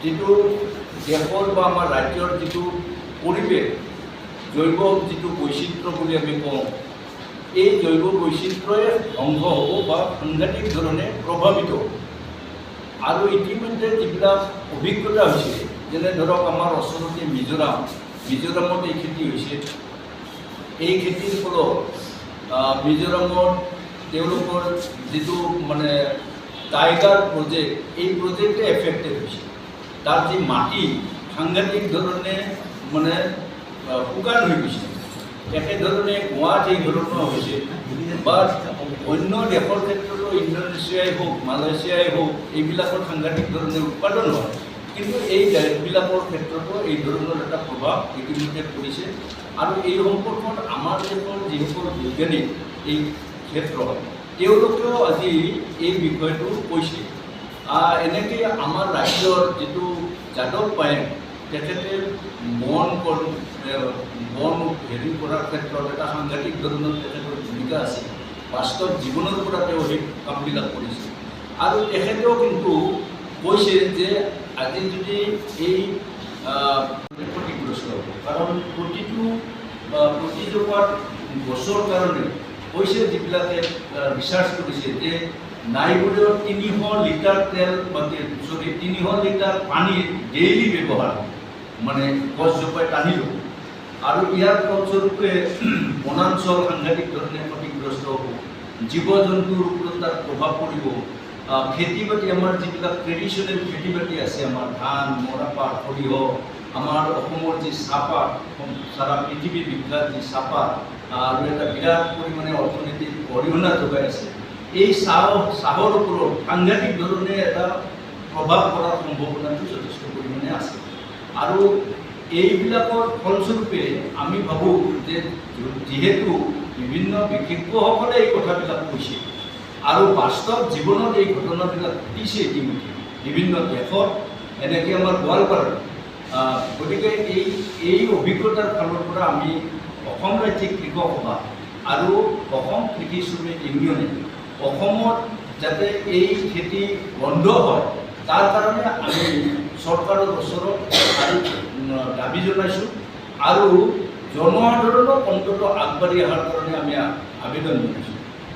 যিটো দেশৰ বা আমাৰ ৰাজ্যৰ যিটো পৰিৱেশ জৈৱ যিটো বৈচিত্ৰ্য বুলি আমি কওঁ, এই জৈৱ বৈচিত্ৰ্যই ধ্বংস হ'ব বা সাংঘাতিক ধৰণে প্ৰভাৱিত হ'ব। আৰু ইতিমধ্যে যিবিলাক অভিজ্ঞতা হৈছে, যেনে ধৰক আমাৰ ওচৰতে মিজোৰামত এই খেতি হৈছে। এই খেতিৰ ফলত মিজোৰামত তেওঁলোকৰ যিটো মানে টাইগাৰ প্ৰজেক্ট, এই প্ৰজেক্টে এফেক্টেড হৈছে। তাৰ যে মাটি সাংঘাতিক ধৰনেৰ মানে শুকান হয়ে গৈছে, একেধৰণে গোৱা যে ধৰণৰ হৈছে বা অন্য দেশৰ ক্ষেত্ৰতো ইণ্ডোনেছিয়াই হওক মালয়েছিয়াই হওক এইবিলাকৰ সাংঘাতিক ধৰণে উৎপাদন হয়, কিন্তু এই দেশবিলাকৰ ক্ষেত্ৰতো এই ধৰণৰ এটা প্ৰভাৱ ইতিমধ্যে পৰিছে। আৰু এই সম্পৰ্কত আমাৰ দেশৰ যিসকল বৈজ্ঞানিক এই ক্ষেত্ৰত তেওঁলোকেও আজি এই বিষয়টো কৈছে। এনেকৈ আমাৰ ৰাজ্যৰ যিটো যাদৱ পায়েং তেখেতে বন হেৰি কৰাৰ ক্ষেত্ৰত এটা সাংঘাতিক ধৰণৰ তেখেতৰ ভূমিকা আছে। বাস্তৱ জীৱনৰ পৰা তেওঁ সেই কামবিলাক কৰিছে। আৰু তেখেতেও কিন্তু কৈছে যে আজি যদি এই ক্ষতিগ্ৰস্ত হ'ব, কাৰণ প্ৰতিজোপাত গছৰ কাৰণে কৈছে যিবিলাকে ৰিচাৰ্চ কৰিছে যে নাইবুলেও 300 লিটাৰ তেল বা 300 লিটাৰ পানী ডেইলি ব্যৱহাৰ মানে গছজোপাই টানি ল'ব। আৰু ইয়াৰ ফলস্বৰূপে বনাঞ্চল সাংঘাতিক ধৰণে ক্ষতিগ্ৰস্ত হ'ব, জীৱ জন্তুৰ ওপৰত তাৰ প্ৰভাৱ পৰিব। খেতি বাতি আমাৰ যিবিলাক ট্ৰেডিশ্যনেল খেতি বাতি আছে, আমাৰ ধান মৰাপাট সৰিয়হ, আমাৰ অসমৰ যি চাহপাত সাৰা পৃথিৱীৰ বিখ্যাত যি চাহপাত আৰু এটা বিৰাট পৰিমাণে অৰ্থনীতিত অৰিহণা যোগাই আছে, এই চাহৰ ওপৰত সাংঘাতিক ধৰণে এটা প্ৰভাৱ পৰাৰ সম্ভাৱনাটো যথেষ্ট পৰিমাণে আছে। আৰু এইবিলাকৰ ফলস্বৰূপে আমি ভাবোঁ যে যিহেতু বিভিন্ন বিশেষজ্ঞসকলে এই কথাবিলাক কৈছে আৰু বাস্তৱ জীৱনত এই ঘটনাবিলাক ঘটিছে ইতিমধ্যে বিভিন্ন দেশত, এনেকৈ আমাৰ গোৱালপাৰাত। গতিকে এই অভিজ্ঞতাৰ ফালৰ পৰা আমি অসম ৰাজ্যিক কৃষক সভা আৰু অসম কৃষি শ্ৰমিক ইউনিয়নে অসমত যাতে এই খেতি বন্ধ হয় তাৰ কাৰণে আমি চৰকাৰৰ ওচৰত দাবী জনাইছোঁ আৰু জনসাধাৰণক অন্ততঃ আগবাঢ়ি অহাৰ কাৰণে আমি আবেদন জনাইছোঁ।